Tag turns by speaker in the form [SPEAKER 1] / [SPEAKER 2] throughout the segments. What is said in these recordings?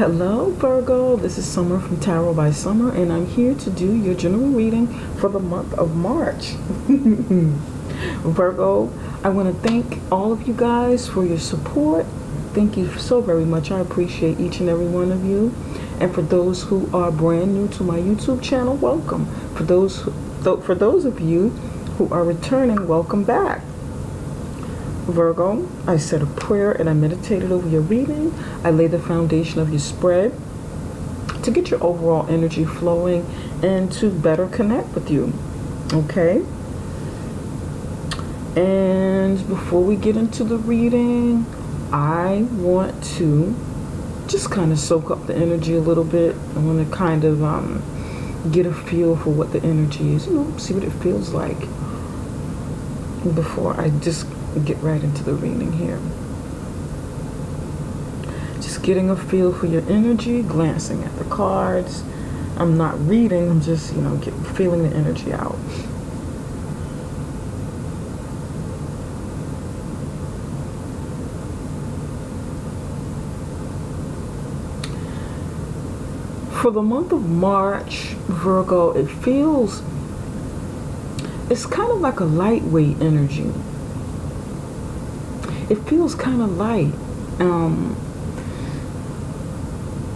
[SPEAKER 1] Hello Virgo, this is Summer from Tarot by Summer, and I'm here to do your general reading for the month of March. Virgo, I want to thank all of you guys for your support. Thank you so very much. I appreciate each and every one of you. And for those who are brand new to my YouTube channel, welcome. For those of you who are returning, welcome back. Virgo, I said a prayer and I meditated over your reading. I laid the foundation of your spread to get your overall energy flowing and to better connect with you. Okay? And before we get into the reading, I want to just kind of soak up the energy a little bit. I want to kind of get a feel for what the energy is, see what it feels like before I just get right into the reading here. Just getting a feel for your energy, glancing at the cards. I'm not reading, I'm just, feeling the energy out. For the month of March, Virgo, it's kind of like a lightweight energy. It feels kind of light.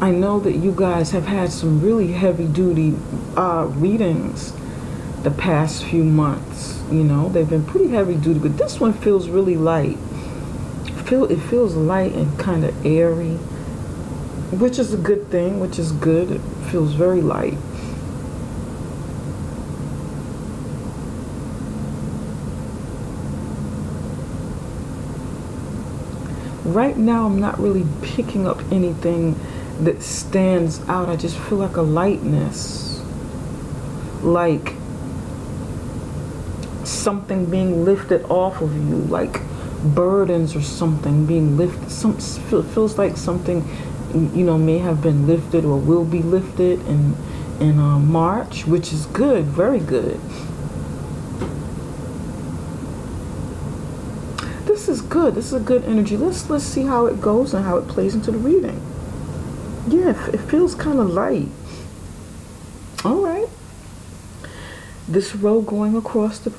[SPEAKER 1] I know that you guys have had some really heavy-duty readings the past few months. They've been pretty heavy-duty, but this one feels really light. It feels light and kind of airy, which is a good thing, which is good. It feels very light. Right now, I'm not really picking up anything that stands out. I just feel like a lightness, like something being lifted off of you, like burdens or something being lifted. Feels like something, may have been lifted or will be lifted in March, which is good, very good. This is good. This is a good energy. Let's see how it goes and how it plays into the reading. Yeah, it feels kind of light. All right. This row going across the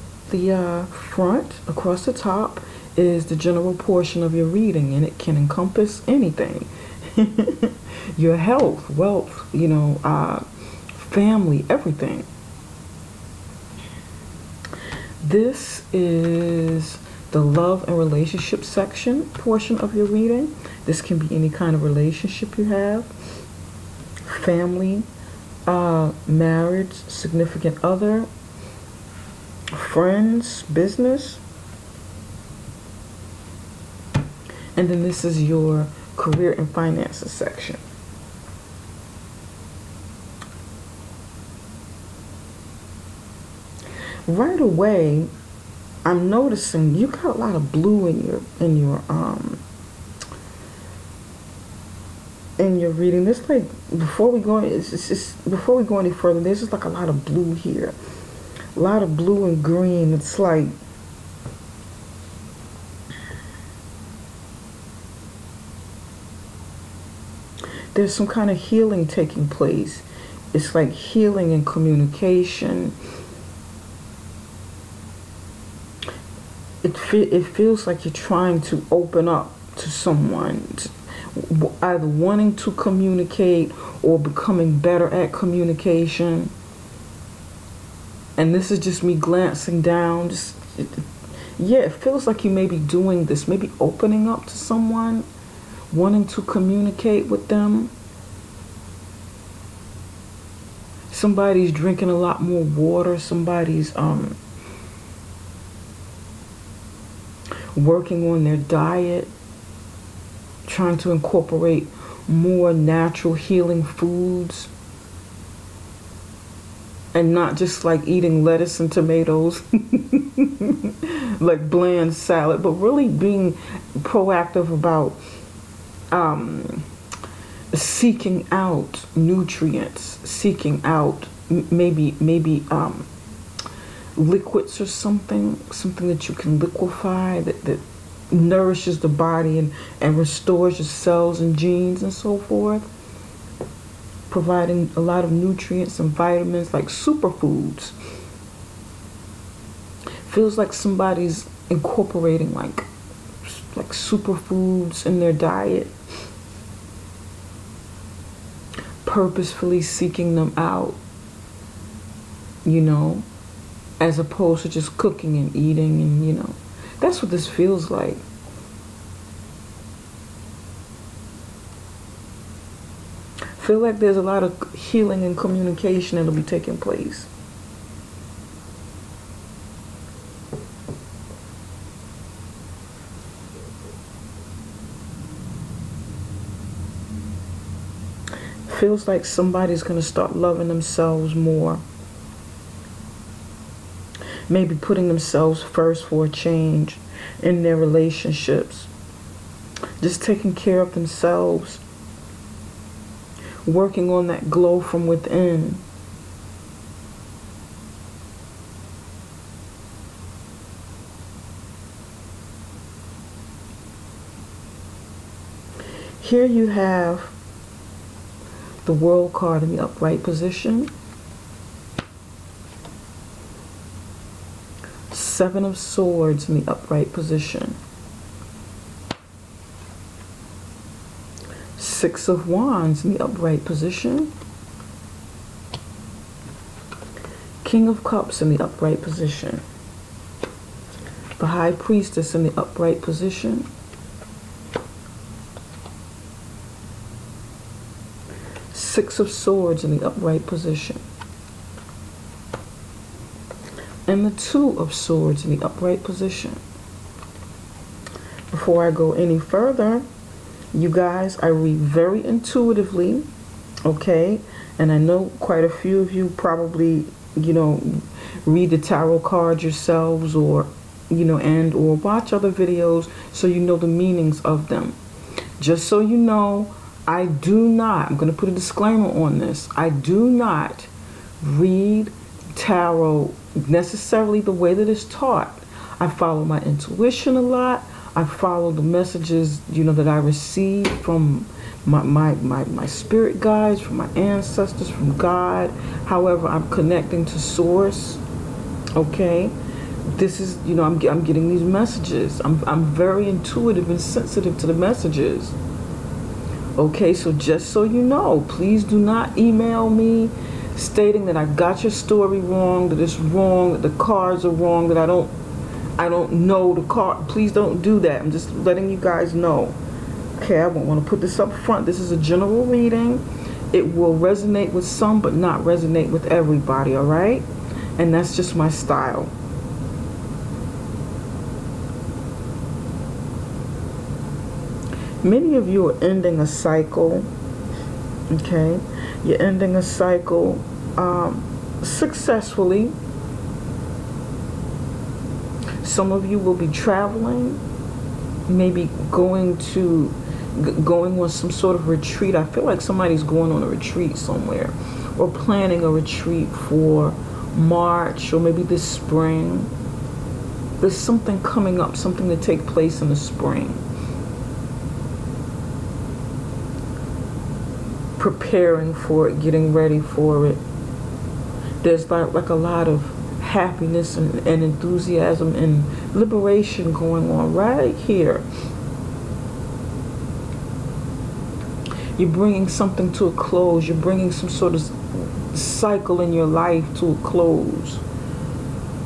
[SPEAKER 1] front, across the top, is the general portion of your reading, and it can encompass anything. Your health, wealth, family, everything. This is the love and relationship portion of your reading. This can be any kind of relationship you have, family, marriage, significant other, friends, business. And then this is your career and finances section. Right away, I'm noticing you got a lot of blue in your reading. This, like, before we go any further, there's just like a lot of blue here, a lot of blue and green. It's like there's some kind of healing taking place. It's like healing and communication. It feels like you're trying to open up to someone, either wanting to communicate or becoming better at communication. And this is just me glancing down. Yeah, it feels like you may be doing this, maybe opening up to someone, wanting to communicate with them. Somebody's drinking a lot more water. Somebody's working on their diet, trying to incorporate more natural healing foods, and not just like eating lettuce and tomatoes like bland salad, but really being proactive about seeking out nutrients, seeking out maybe liquids or something that you can liquefy, that nourishes the body and restores your cells and genes and so forth. providing a lot of nutrients and vitamins, like superfoods. Feels like somebody's incorporating like superfoods in their diet, purposefully seeking them out, you know, as opposed to just cooking and eating, and you know, that's what this feels like. Feel like there's a lot of healing and communication that'll be taking place. Feels like somebody's going to start loving themselves more. Maybe putting themselves first for a change in their relationships. Just taking care of themselves. Working on that glow from within. Here you have the World card in the upright position. Seven of Swords in the upright position. Six of Wands in the upright position. King of Cups in the upright position. The High Priestess in the upright position. Six of Swords in the upright position. And the Two of Swords in the upright position. Before I go any further, you guys, I read very intuitively, okay? And I know quite a few of you probably, you know, read the tarot cards yourselves, or, you know, and or watch other videos so you know the meanings of them. Just so you know, I do not, I'm going to put a disclaimer on this, I do not read tarot necessarily the way that it's taught. I follow my intuition a lot. I follow the messages, you know, that I receive from my spirit guides, from my ancestors, from God. However, I'm connecting to source. Okay, this is, you know, I'm getting these messages. I'm very intuitive and sensitive to the messages. Okay, so just so you know, please do not email me stating that I got your story wrong, that it's wrong, that the cards are wrong, that I don't know the card. Please don't do that. I'm just letting you guys know. Okay, I want to put this up front. This is a general reading. It will resonate with some, but not resonate with everybody, all right? And that's just my style. Many of you are ending a cycle, okay? You're ending a cycle successfully. Some of you will be traveling, maybe going on some sort of retreat. I feel like somebody's going on a retreat somewhere, or planning a retreat for March, or maybe this spring. There's something coming up, something to take place in the spring. Preparing for it, getting ready for it. There's like a lot of happiness and enthusiasm and liberation going on right here. You're bringing something to a close. You're bringing some sort of cycle in your life to a close.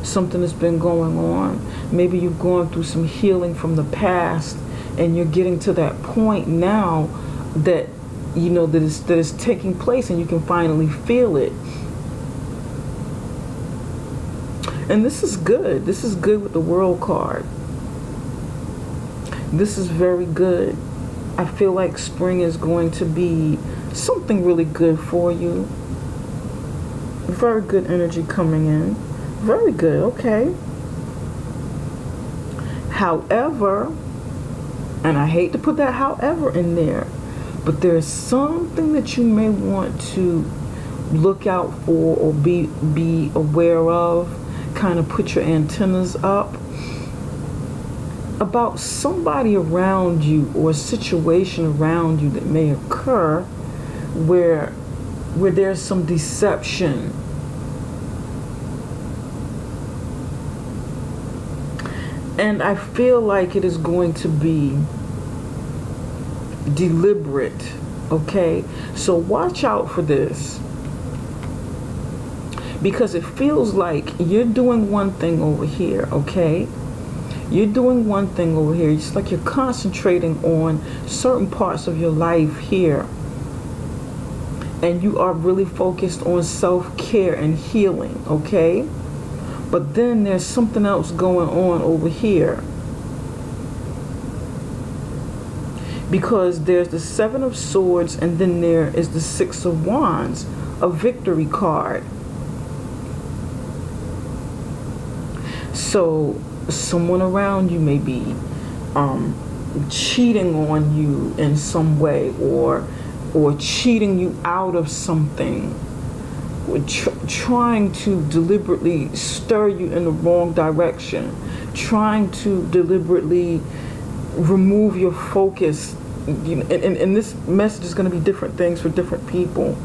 [SPEAKER 1] Something that's been going on. Maybe you've gone through some healing from the past, and you're getting to that point now that, you know, that is taking place, and you can finally feel it. And this is good. This is good with the World card. This is very good. I feel like spring is going to be something really good for you. Very good energy coming in. Very good, okay. However, and I hate to put that however in there, but there's something that you may want to look out for, or be aware of. Kind of put your antennas up about somebody around you, or a situation around you that may occur where where there's some deception. And I feel like it is going to be deliberate, okay? So watch out for this. Because it feels like you're doing one thing over here, okay? You're doing one thing over here. It's like you're concentrating on certain parts of your life here. And you are really focused on self-care and healing, okay? But then there's something else going on over here. Because there's the Seven of Swords and then there is the Six of Wands, a victory card. So someone around you may be cheating on you in some way, or cheating you out of something, or trying to deliberately stir you in the wrong direction, trying to deliberately remove your focus. You know, and this message is going to be different things for different people,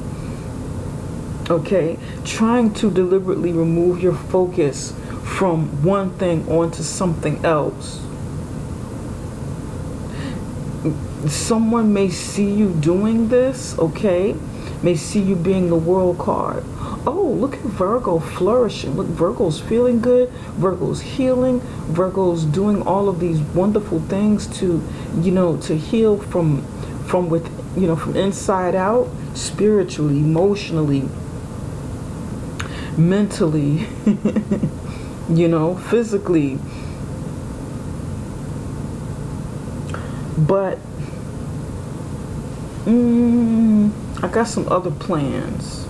[SPEAKER 1] okay? Trying to deliberately remove your focus from one thing onto something else. Someone may see you doing this, okay? May see you being the World card. Oh, look at Virgo flourishing. Look, Virgo's feeling good. Virgo's healing. Virgo's doing all of these wonderful things to, you know, to heal from with, you know, from inside out, spiritually, emotionally, mentally, you know, physically. But I got some other plans.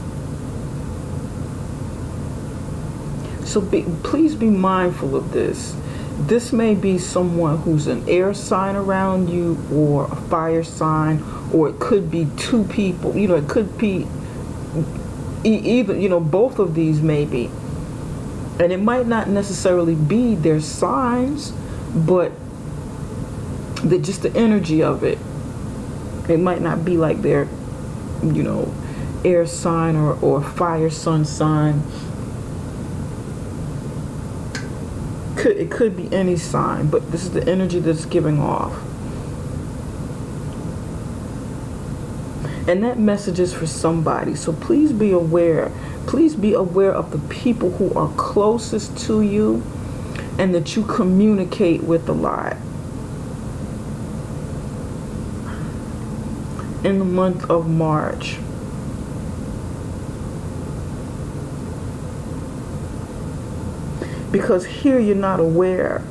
[SPEAKER 1] So please be mindful of this. This may be someone who's an air sign around you, or a fire sign, or it could be two people. You know, it could be either, you know, both of these maybe. And it might not necessarily be their signs, but just the energy of it. It might not be like their, you know, air sign or fire sun sign. It could be any sign, but this is the energy that's giving off. And that message is for somebody. So please be aware. Please be aware of the people who are closest to you and that you communicate with a lot. In the month of March. Because here you're not aware.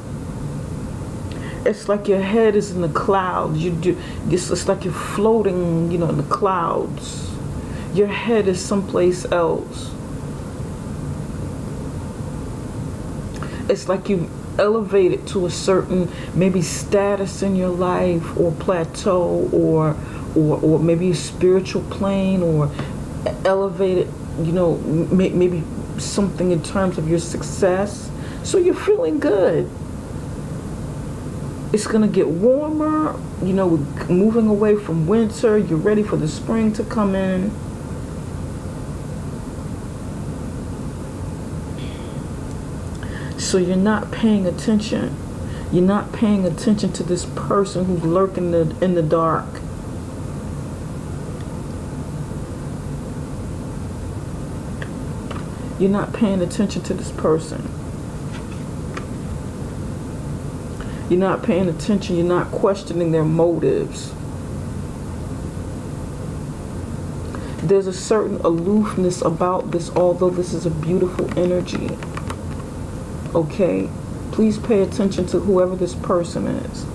[SPEAKER 1] It's like your head is in the clouds. It's like you're floating, you know, in the clouds. Your head is someplace else. It's like you've elevated to a certain maybe status in your life, or plateau, or maybe a spiritual plane, or elevated, you know, maybe something in terms of your success. So you're feeling good. It's gonna get warmer, you know, moving away from winter. You're ready for the spring to come in. So you're not paying attention. You're not paying attention to this person who's lurking in the dark. You're not paying attention to this person. You're not paying attention. You're not questioning their motives. There's a certain aloofness about this, although this is a beautiful energy. Okay? Please pay attention to whoever this person is.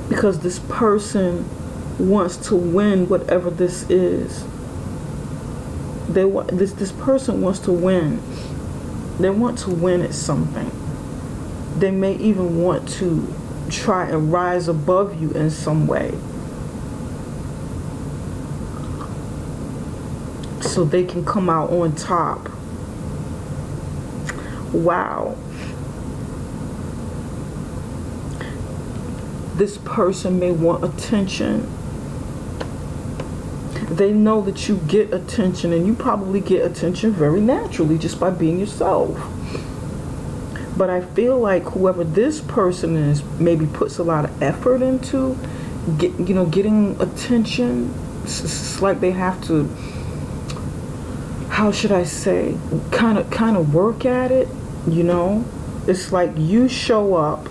[SPEAKER 1] Because this person wants to win whatever this is. This person wants to win. They want to win at something. They may even want to try and rise above you in some way, so they can come out on top. Wow. This person may want attention. They know that you get attention, and you probably get attention very naturally just by being yourself. But I feel like whoever this person is maybe puts a lot of effort into getting attention. It's like they have to, how should I say, kind of work at it, you know? It's like you show up,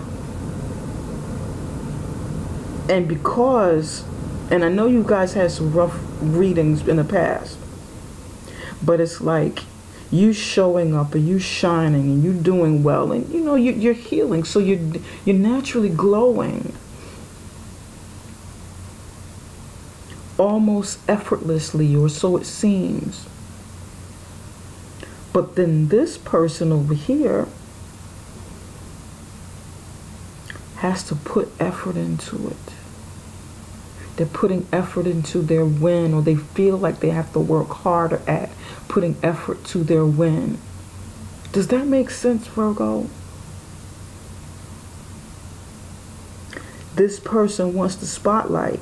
[SPEAKER 1] and because, and I know you guys had some rough readings in the past, but it's like you showing up and you shining and you doing well, and you know you're healing, so you're naturally glowing, almost effortlessly, or so it seems. But then this person over here has to put effort into it. They're putting effort into their win, or they feel like they have to work harder at putting effort to their win. Does that make sense, Virgo? This person wants the spotlight.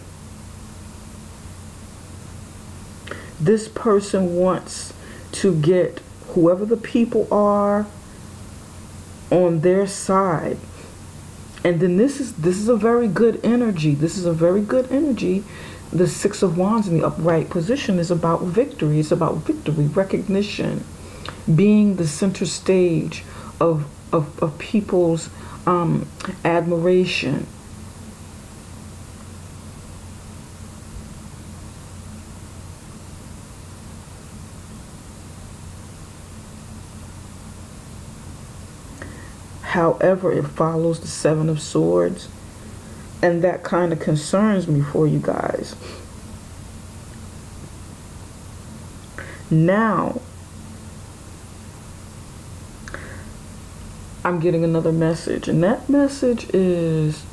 [SPEAKER 1] This person wants to get whoever the people are on their side. And then this is a very good energy. This is a very good energy. The Six of Wands in the upright position is about victory. It's about victory, recognition, being the center stage of people's admiration. However, it follows the Seven of Swords, and that kind of concerns me for you guys. Now, I'm getting another message, and that message is,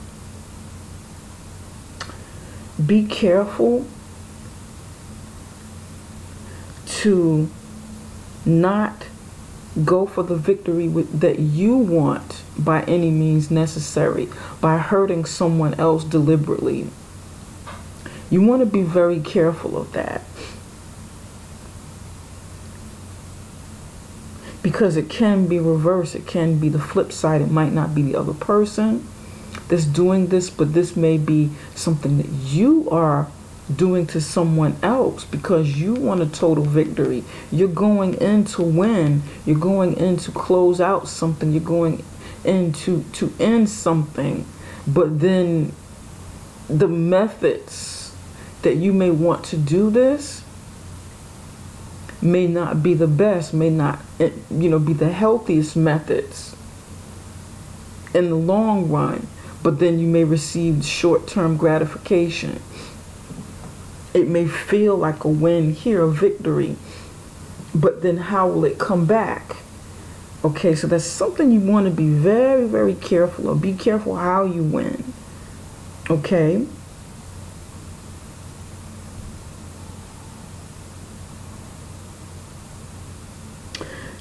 [SPEAKER 1] be careful to not go for the victory that you want by any means necessary, by hurting someone else deliberately. You want to be very careful of that, because it can be reversed. It can be the flip side. It might not be the other person that's doing this, but this may be something that you are doing to someone else because you want a total victory. You're going in to win. You're going in to close out something. You're going in to end something. But then the methods that you may want to do this may not be the best, may not, be the healthiest methods in the long run. But then you may receive short-term gratification. It may feel like a win here, a victory, but then how will it come back? Okay, so that's something you want to be very, very careful of. Be careful how you win. Okay?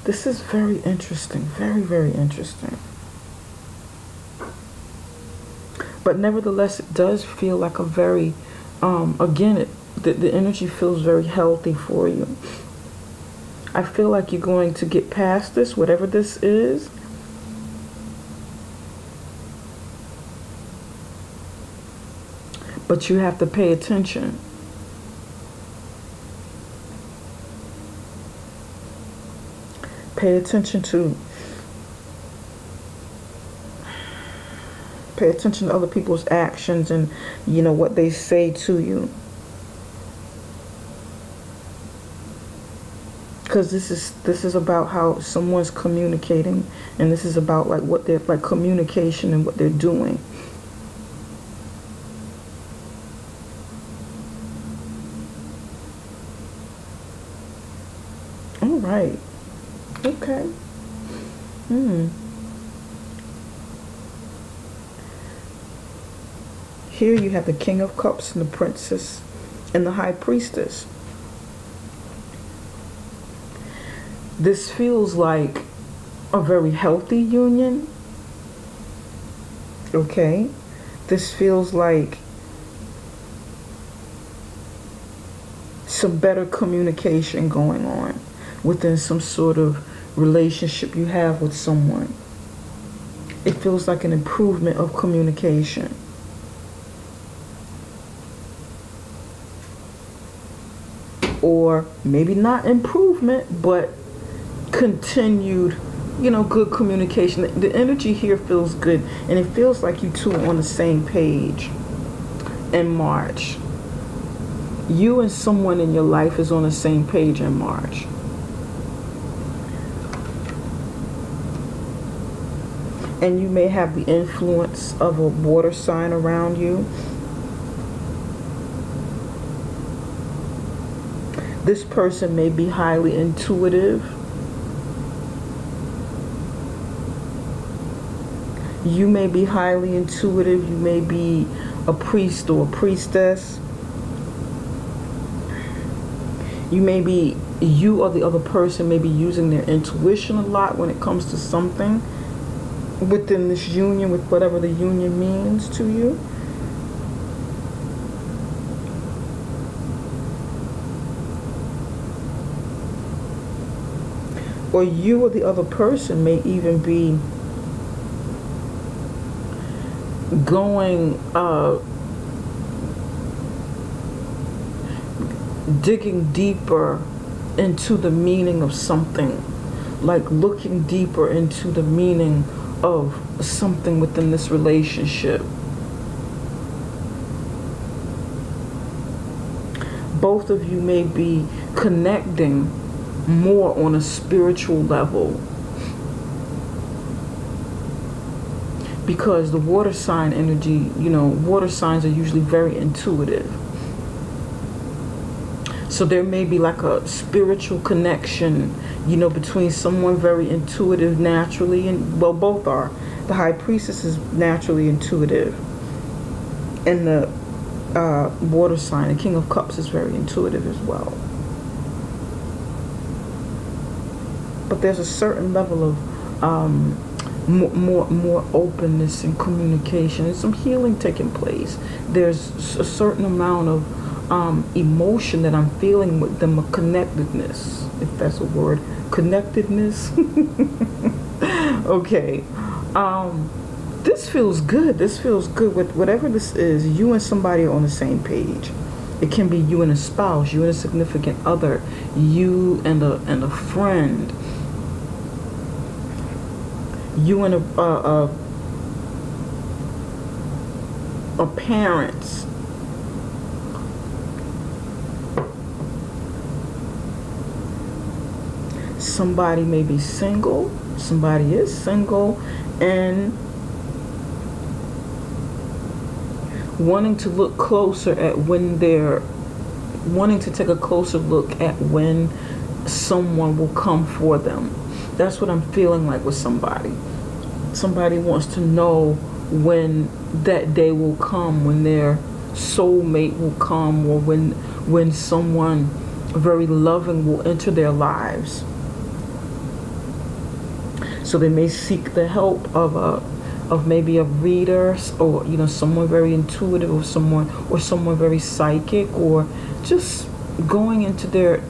[SPEAKER 1] This is very interesting. Very, very interesting. But nevertheless, it does feel like a very, again, the energy feels very healthy for you. I feel like you're going to get past this, whatever this is. But you have to pay attention. Pay attention to other people's actions and, what they say to you. Because this is about how someone's communicating, and this is about like what they're like, communication and what they're doing. All right. Okay. Here you have the King of Cups and the Princess and the High Priestess. This feels like a very healthy union. Okay. This feels like some better communication going on within some sort of relationship you have with someone. It feels like an improvement of communication. Or maybe not improvement, but continued, good communication. The energy here feels good, and it feels like you two are on the same page in March. You and someone in your life is on the same page in March. And you may have the influence of a water sign around you. This person may be highly intuitive. You may be highly intuitive. You may be a priest or a priestess. You or the other person may be using their intuition a lot when it comes to something within this union, with whatever the union means to you. Or you or the other person may even be going, digging deeper into the meaning of something, like looking deeper into the meaning of something within this relationship. Both of you may be connecting more on a spiritual level, because the water sign energy, water signs are usually very intuitive. So there may be like a spiritual connection, between someone very intuitive naturally, and well, both are. The High Priestess is naturally intuitive, and the water sign, the King of Cups, is very intuitive as well. But there's a certain level of more openness and communication, and some healing taking place. There's a certain amount of emotion that I'm feeling with them, a connectedness, if that's a word, connectedness. Okay. This feels good. This feels good. With whatever this is, you and somebody are on the same page. It can be you and a spouse, you and a significant other, you and a friend, you and a parent. Somebody may be single, somebody is single, and wanting to look closer at when they're wanting to take a closer look at when someone will come for them. That's what I'm feeling like with somebody. Somebody wants to know when that day will come, when their soulmate will come, or when someone very loving will enter their lives. So they may seek the help of maybe a reader, or someone very intuitive, or someone very psychic, or just going into their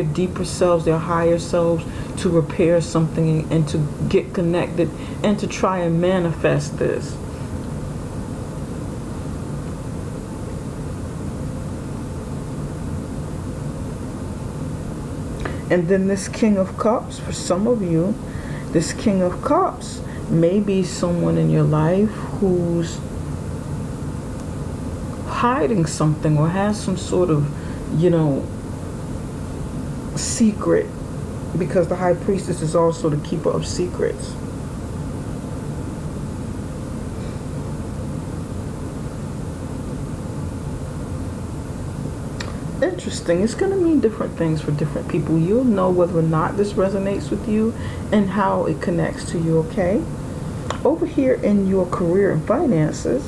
[SPEAKER 1] deeper selves, their higher selves, to repair something and to get connected and to try and manifest this. And then this King of Cups, for some of you, this King of Cups may be someone in your life who's hiding something or has some sort of, secret, because the High Priestess is also the keeper of secrets. Interesting. It's going to mean different things for different people. You'll know whether or not this resonates with you and how it connects to you, okay? Over here in your career and finances,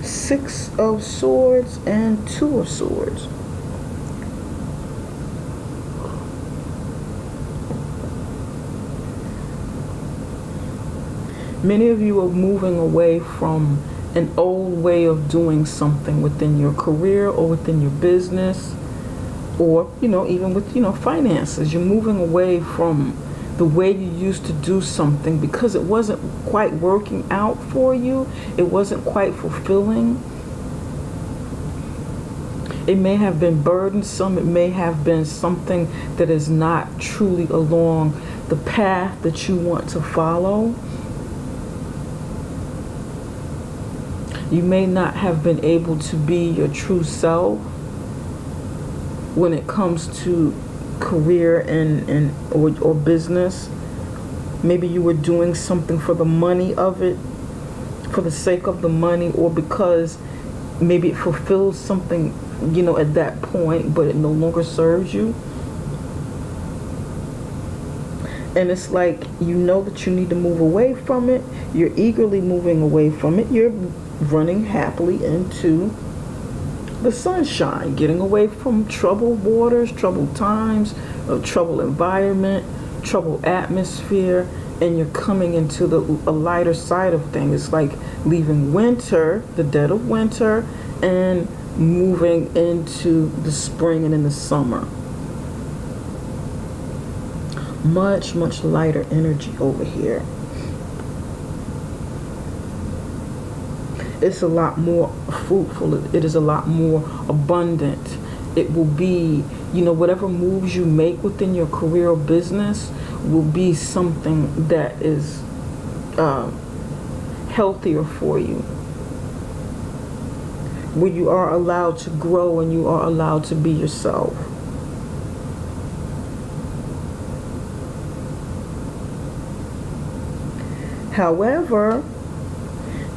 [SPEAKER 1] Six of Swords and Two of Swords. Many of you are moving away from an old way of doing something within your career or within your business, or, you know, even with, you know, finances. You're moving away from the way you used to do something because it wasn't quite working out for you. It wasn't quite fulfilling. It may have been burdensome. It may have been something that is not truly along the path that you want to follow. You may not have been able to be your true self when it comes to career or business. Maybe you were doing something for the money of it, for the sake of the money, or because maybe it fulfills something, you know, at that point, but it no longer serves you. And it's like, you know that you need to move away from it. You're eagerly moving away from it. You're running happily into the sunshine, getting away from troubled waters, troubled times, a troubled environment, troubled atmosphere, and you're coming into a lighter side of things. It's like leaving winter, the dead of winter, and moving into the spring and in the summer. Much, much lighter energy over here. It's a lot more fruitful. It is a lot more abundant. It will be, you know, whatever moves you make within your career or business will be something that is healthier for you, where you are allowed to grow and you are allowed to be yourself. However,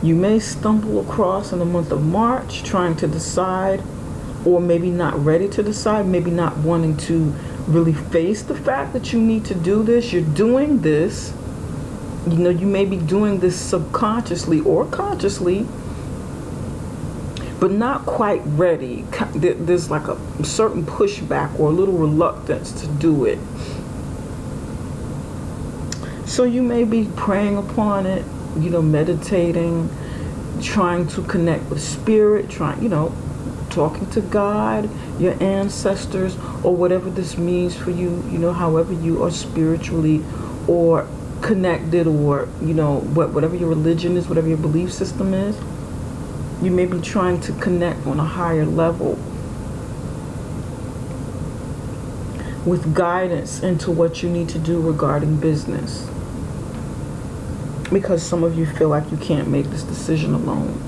[SPEAKER 1] you may stumble across in the month of March trying to decide, or maybe not ready to decide, maybe not wanting to really face the fact that you need to do this. You're doing this, you know, you may be doing this subconsciously or consciously, but not quite ready. There's like a certain pushback or a little reluctance to do it. So you may be praying upon it, you know, meditating, trying to connect with spirit, trying, you know, talking to God, your ancestors, or whatever this means for you, you know, however you are spiritually or connected, or, you know, whatever your religion is, whatever your belief system is. You may be trying to connect on a higher level with guidance into what you need to do regarding business, because some of you feel like you can't make this decision alone.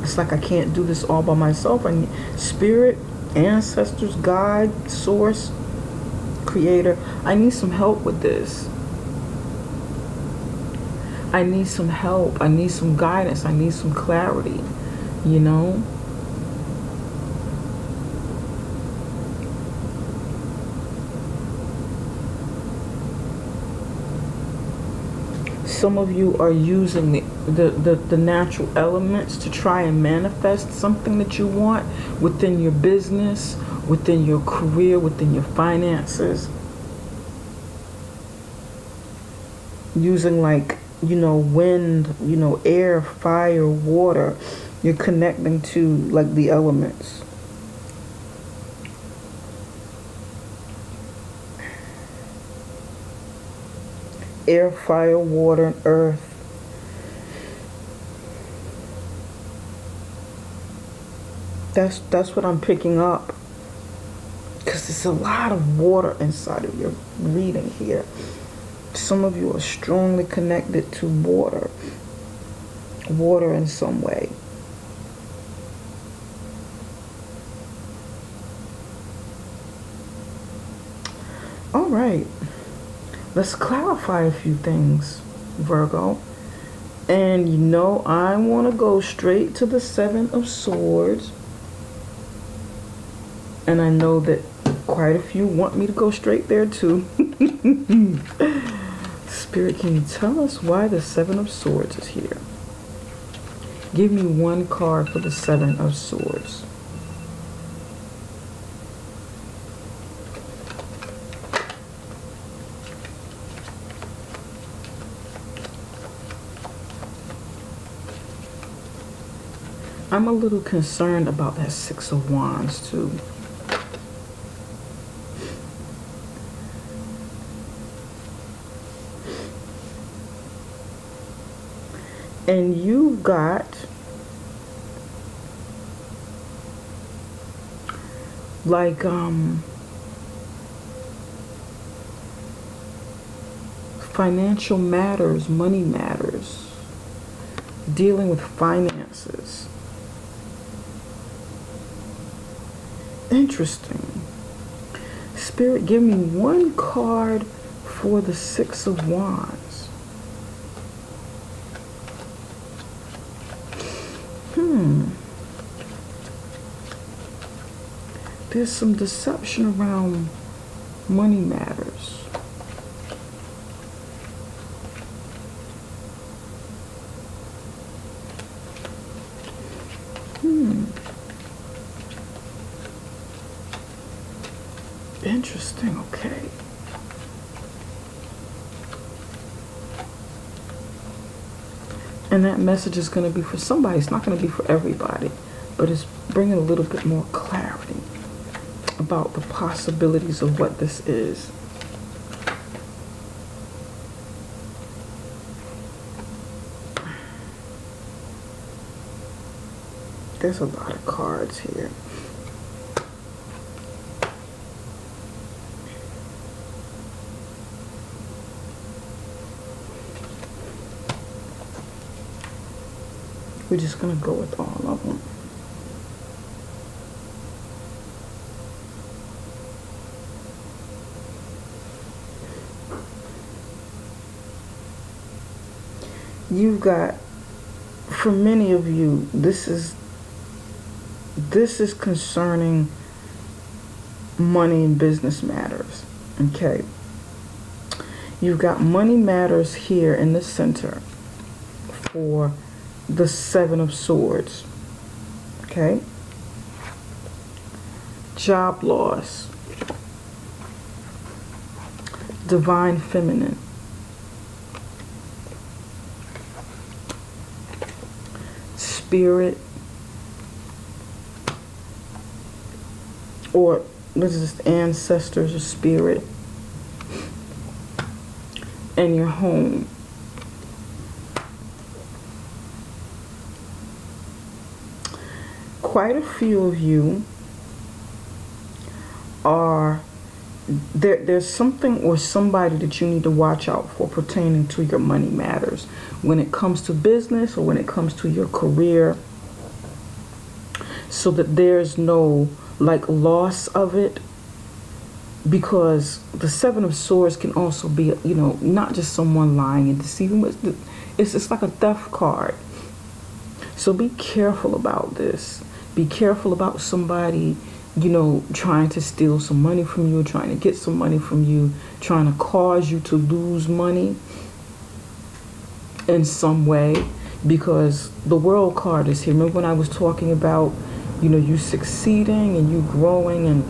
[SPEAKER 1] It's like, I can't do this all by myself. I need spirit, ancestors, God, source, creator. I need some help with this. I need some help. I need some guidance. I need some clarity, you know? Some of you are using the natural elements to try and manifest something that you want within your business, within your career, within your finances. Using, like, you know, wind, you know, air, fire, water. You're connecting to, like, the elements. Air, fire, water, and earth. That's what I'm picking up. Because there's a lot of water inside of your reading here. Some of you are strongly connected to water. Water in some way. All right. Let's clarify a few things, Virgo. And you know, I want to go straight to the Seven of Swords. And I know that quite a few want me to go straight there too. Spirit, can you tell us why the Seven of Swords is here? Give me one card for the Seven of Swords. I'm a little concerned about that Six of Wands too. And you've got like financial matters, money matters, dealing with finances. Interesting. Spirit, give me one card for the Six of Wands. There's some deception around money matters. Interesting, okay. And that message is going to be for somebody. It's not going to be for everybody, but it's bringing a little bit more clarity about the possibilities of what this is. There's a lot of cards here. We're just going to go with all of them. You've got, for many of you, this is concerning money and business matters, okay? You've got money matters here in the center for the Seven of Swords, okay? Job loss, divine feminine, spirit, or this is ancestors or spirit, and your home. Quite a few of you are there's something or somebody that you need to watch out for pertaining to your money matters when it comes to business or when it comes to your career, so that there's no like loss of it, because the Seven of Swords can also be, you know, not just someone lying and deceiving, but it's like a theft card. So be careful about this. Be careful about somebody, you know, trying to steal some money from you, trying to get some money from you, trying to cause you to lose money in some way, because the World card is here. Remember when I was talking about, you know, you succeeding and you growing and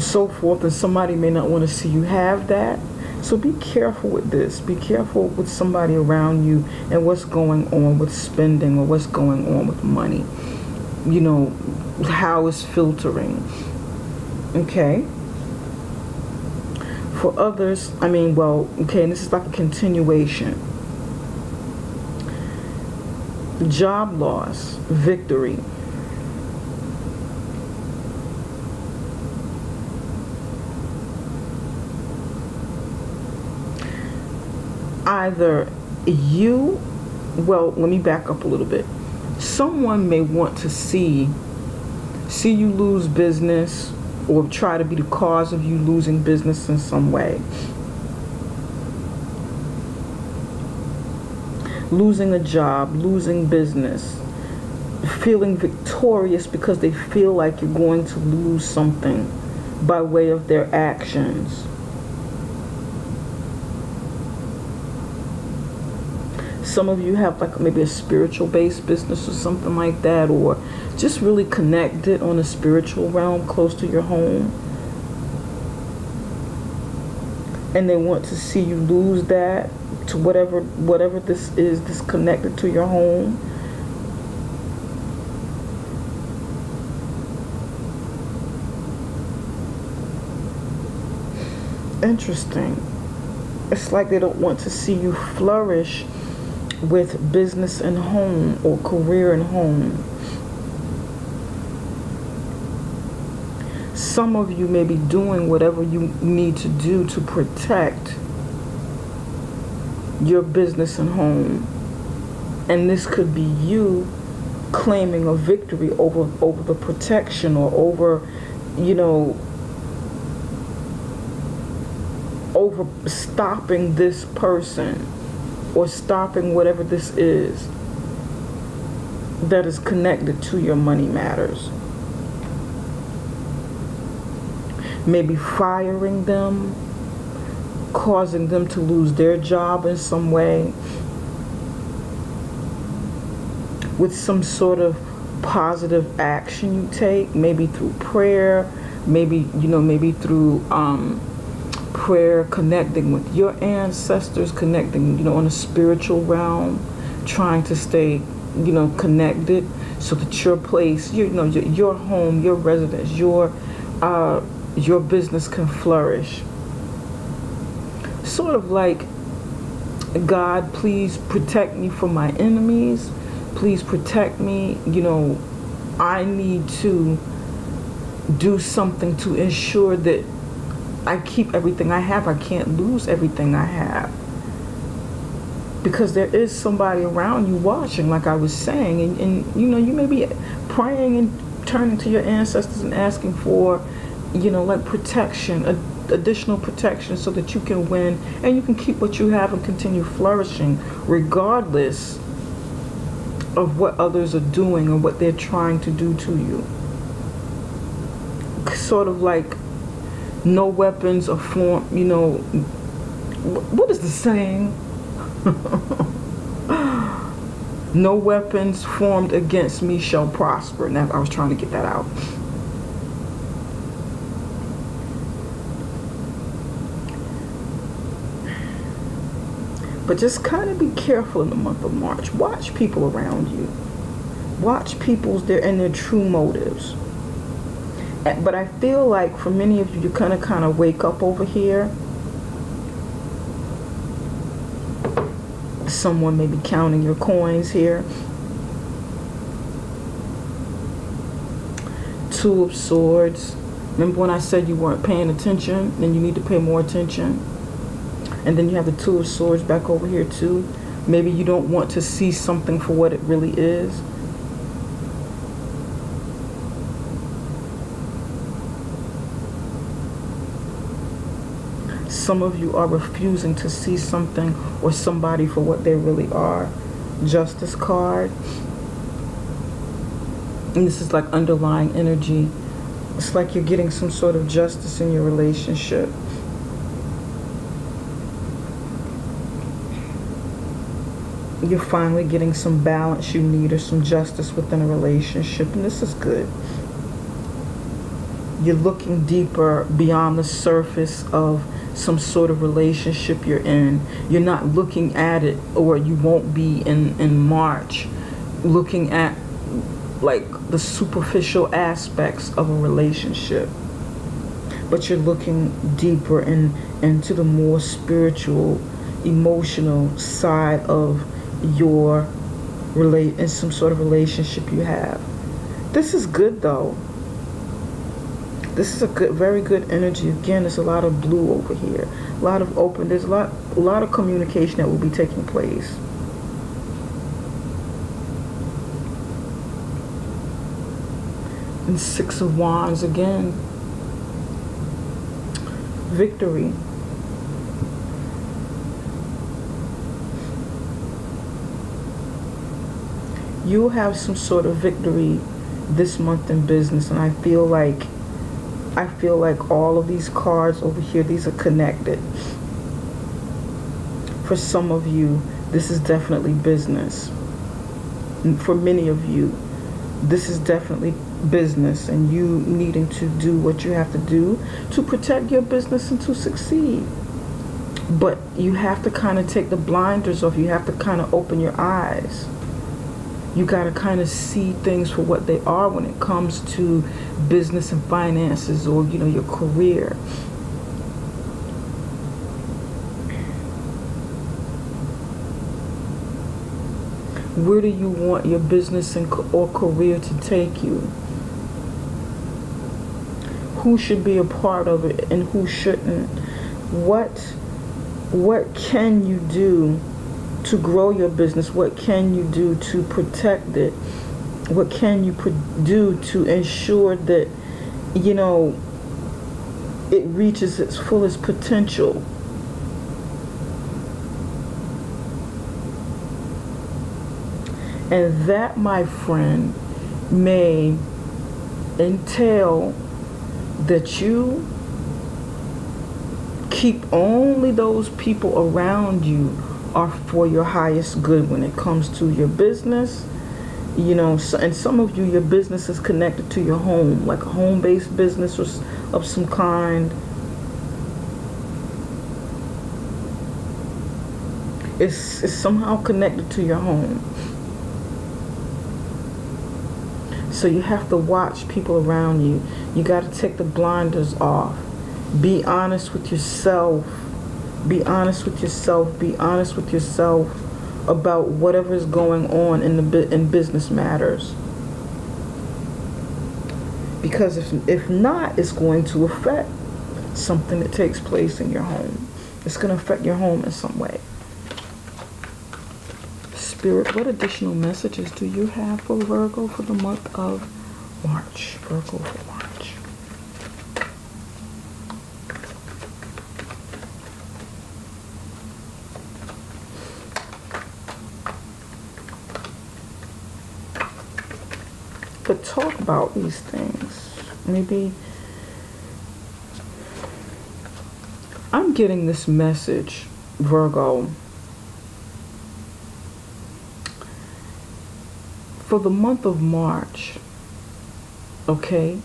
[SPEAKER 1] so forth, and somebody may not want to see you have that. So be careful with this. Be careful with somebody around you and what's going on with spending or what's going on with money. You know, how it's filtering. Okay. For others, I mean, well, okay, and this is like a continuation. Job loss, victory. Either you, well, let me back up a little bit. Someone may want to see you lose business, or try to be the cause of you losing business in some way. Losing a job, losing business, feeling victorious because they feel like you're going to lose something by way of their actions. Some of you have like maybe a spiritual based business or something like that, or just really connected on a spiritual realm close to your home, and they want to see you lose that to whatever this is that's connected to your home. Interesting. It's like they don't want to see you flourish with business and home, or career and home. Some of you may be doing whatever you need to do to protect your business and home. And this could be you claiming a victory over the protection, or over, you know, over stopping this person, or stopping whatever this is that is connected to your money matters. Maybe firing them, causing them to lose their job in some way, with some sort of positive action you take, maybe through prayer, maybe, you know, maybe through prayer, connecting with your ancestors, connecting, you know, on a spiritual realm, trying to stay, you know, connected, so that your place, you know, your home, your residence, your business can flourish. Sort of like, God, please protect me from my enemies. Please protect me. You know, I need to do something to ensure that I keep everything I have. I can't lose everything I have. Because there is somebody around you watching, like I was saying. And you know, you may be praying and turning to your ancestors and asking for, you know, like protection, additional protection, so that you can win and you can keep what you have and continue flourishing, regardless of what others are doing or what they're trying to do to you. Sort of like, no weapons are formed, you know, what is the saying? No weapons formed against me shall prosper. Now, I was trying to get that out. But just kind of be careful in the month of March. Watch people around you. Watch people's their true motives. But I feel like for many of you, you kind of wake up over here. Someone may be counting your coins here. Two of Swords. Remember when I said you weren't paying attention? Then you need to pay more attention. And then you have the Two of Swords back over here too. Maybe you don't want to see something for what it really is. Some of you are refusing to see something or somebody for what they really are. Justice card. And this is like underlying energy. It's like you're getting some sort of justice in your relationship. You're finally getting some balance you need, or some justice within a relationship, and this is good. You're looking deeper beyond the surface of some sort of relationship you're in. You're not looking at it, or you won't be in March, looking at like the superficial aspects of a relationship, but you're looking deeper into the more spiritual, emotional side of your in some sort of relationship you have. This is good though. This is a good, very good energy. Again, there's a lot of blue over here. A lot of open. There's a lot of communication that will be taking place. And Six of Wands again. Victory. You'll have some sort of victory this month in business, and I feel like all of these cards over here, these are connected. For some of you, this is definitely business. And for many of you, this is definitely business, and you needing to do what you have to do to protect your business and to succeed. But you have to kind of take the blinders off. You have to kind of open your eyes. You got to kind of see things for what they are when it comes to business and finances, or, you know, your career. Where do you want your business or career to take you? Who should be a part of it and who shouldn't? What can you do to grow your business? What can you do to protect it? What can you do to ensure that, you know, it reaches its fullest potential? And that, my friend, may entail that you keep only those people around you are for your highest good when it comes to your business. You know, and some of you, your business is connected to your home, like a home-based business or of some kind. It's somehow connected to your home. So you have to watch people around you. You got to take the blinders off. Be honest with yourself. Be honest with yourself. Be honest with yourself about whatever is going on in business matters. Because if not, it's going to affect something that takes place in your home. It's going to affect your home in some way. Spirit, what additional messages do you have for Virgo for the month of March? Virgo for March. But talk about these things. Maybe I'm getting this message, Virgo. For the month of March, okay?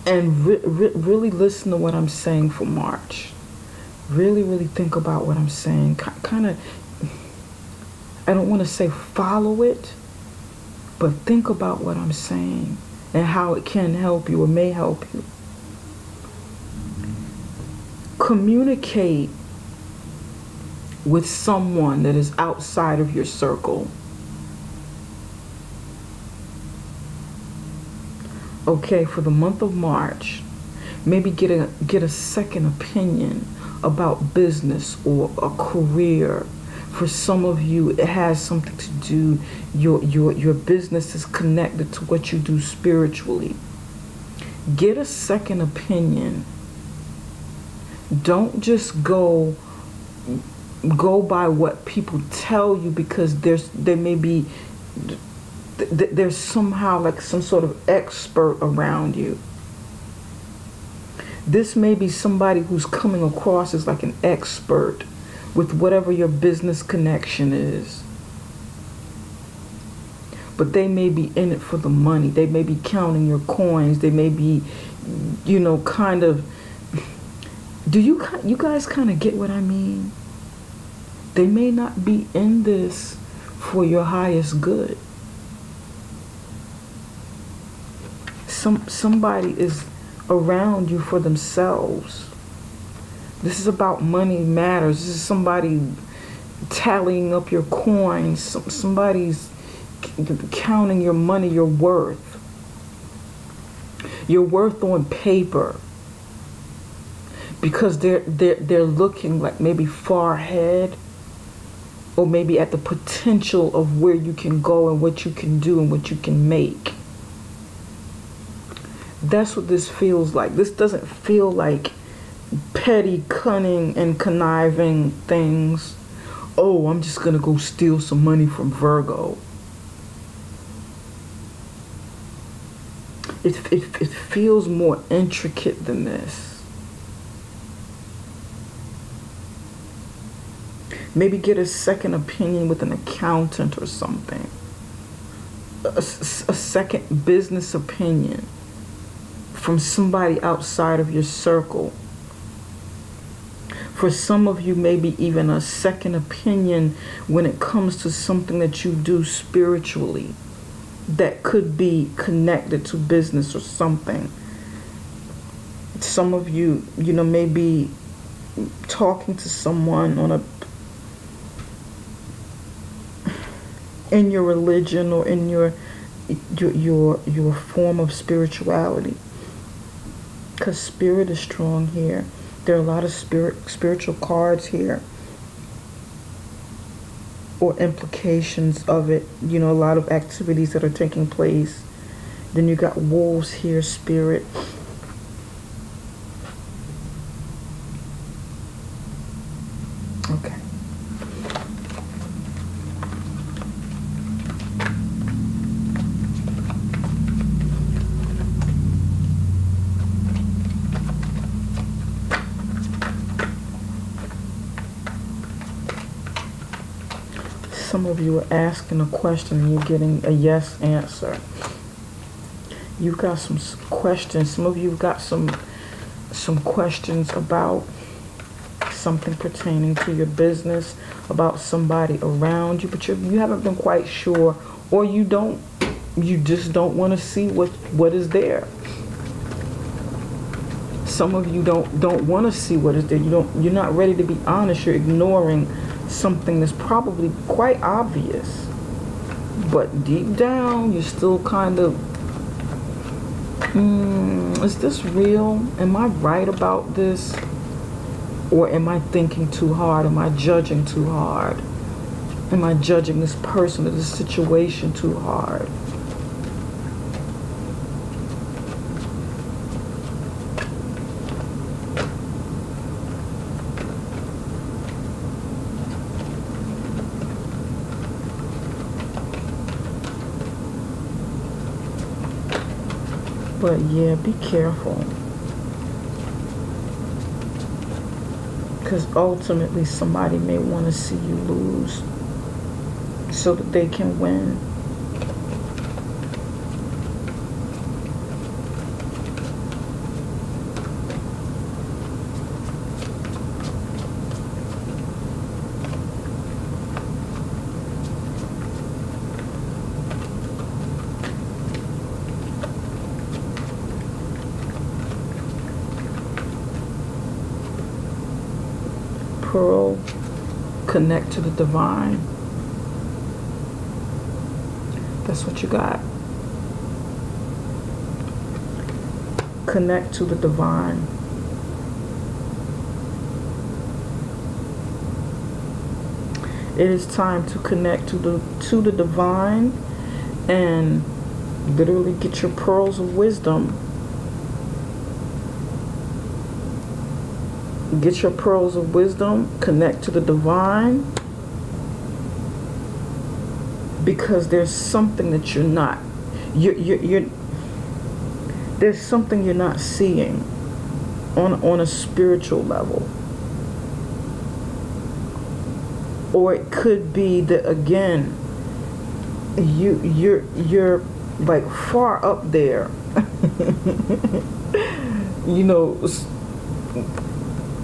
[SPEAKER 1] And really listen to what I'm saying for March. Really think about what I'm saying. Kind of, I don't want to say follow it, but think about what I'm saying and how it can help you or may help you. Communicate with someone that is outside of your circle. Okay, for the month of March, maybe get a second opinion about business or a career. For some of you, it has something to do, your business is connected to what you do spiritually. Get a second opinion. Don't just go by what people tell you, because there's somehow like some sort of expert around you. This may be somebody who's coming across as like an expert with whatever your business connection is. But they may be in it for the money. They may be counting your coins. They may be, you know, kind of... Do you guys kind of get what I mean? They may not be in this for your highest good. Somebody is around you for themselves. This is about money matters. This is somebody tallying up your coins. Somebody's counting your money, your worth. Your worth on paper. Because they're looking like maybe far ahead, or maybe at the potential of where you can go and what you can do and what you can make. That's what this feels like. This doesn't feel like petty, cunning, and conniving things. Oh, I'm just going to go steal some money from Virgo. It feels more intricate than this. Maybe get a second opinion with an accountant or something. A second business opinion from somebody outside of your circle. For some of you, maybe even a second opinion when it comes to something that you do spiritually that could be connected to business or something. Some of you, you know, maybe talking to someone on in your religion or in your form of spirituality, because spirit is strong here. There are a lot of spiritual cards here, or implications of it, you know, a lot of activities that are taking place. Then you got wolves here, spirit. Okay. Some of you are asking a question and you're getting a yes answer. You've got some questions. Some of you have got some questions about something pertaining to your business, about somebody around you, but you haven't been quite sure, or you just don't want to see what is there. Some of you don't want to see what is there. You're not ready to be honest. You're ignoring something that's probably quite obvious, but deep down you're still kind of, is this real? Am I right about this? Or am I thinking too hard? Am I judging too hard? Am I judging this person or this situation too hard? But yeah, be careful. Because ultimately somebody may want to see you lose so that they can win. Pearl, connect to the divine. That's what you got. Connect to the divine. It is time to connect to the divine and literally get your pearls of wisdom. Get your pearls of wisdom, connect to the divine, because there's something that you're not, there's something you're not seeing on a spiritual level. Or it could be that, again, you're like far up there, you know,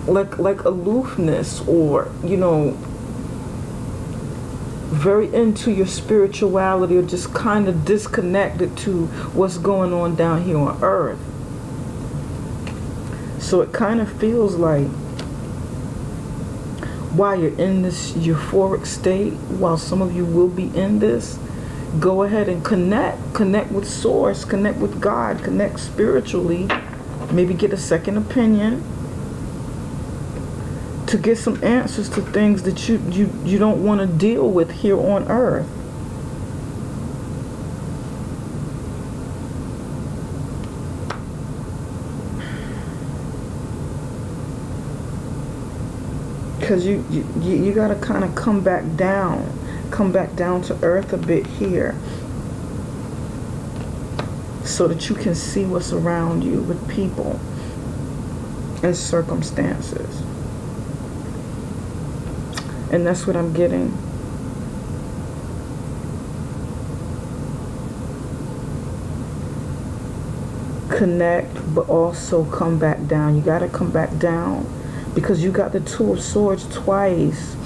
[SPEAKER 1] like aloofness, or, you know, very into your spirituality, or just kind of disconnected to what's going on down here on earth. So it kind of feels like while you're in this euphoric state, while some of you will be in this, go ahead and connect with source, connect with God, connect spiritually, maybe get a second opinion, to get some answers to things that you don't want to deal with here on earth. Because you got to kind of come back down to earth a bit here, so that you can see what's around you with people and circumstances. And that's what I'm getting. Connect, but also come back down. You got to come back down, because you got the Two of Swords twice.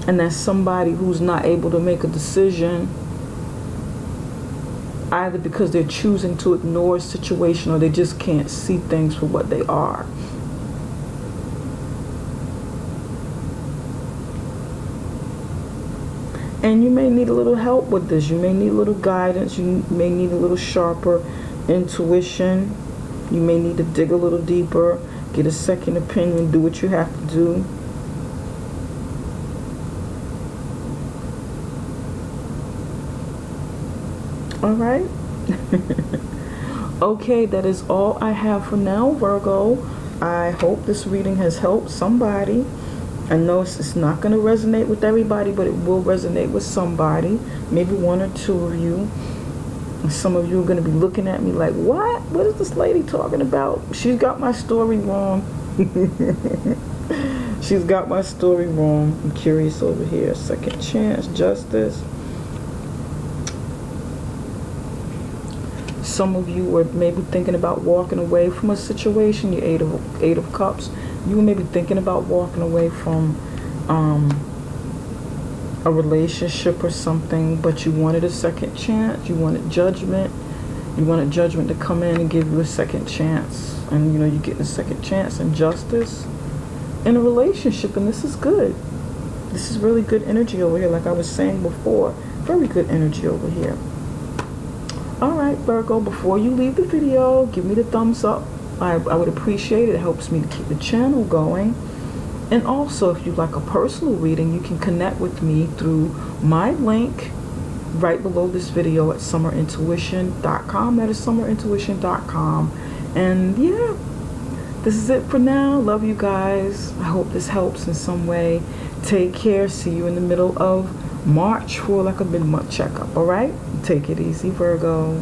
[SPEAKER 1] And that's somebody who's not able to make a decision, either because they're choosing to ignore a situation, or they just can't see things for what they are. And you may need a little help with this. You may need a little guidance. You may need a little sharper intuition. You may need to dig a little deeper, get a second opinion, do what you have to do. All right. Okay, that is all I have for now, Virgo. I hope this reading has helped somebody. I know it's not going to resonate with everybody, but it will resonate with somebody. Maybe one or two of you. Some of you are going to be looking at me like, what? What is this lady talking about? She's got my story wrong. She's got my story wrong. I'm curious over here. Second chance, justice. Some of you were maybe thinking about walking away from a situation. You Eight of Cups. You were maybe thinking about walking away from a relationship or something, but you wanted a second chance. You wanted judgment. You wanted judgment to come in and give you a second chance. And you know, you're getting a second chance and justice in a relationship, and this is good. This is really good energy over here, like I was saying before. Very good energy over here. Alright, Virgo, before you leave the video, give me the thumbs up. I would appreciate it. It helps me to keep the channel going. And also, if you'd like a personal reading, you can connect with me through my link right below this video at summerintuition.com. That is summerintuition.com. And yeah, this is it for now. Love you guys. I hope this helps in some way. Take care. See you in the middle of March for like a mid-month checkup. All right? Take it easy, Virgo.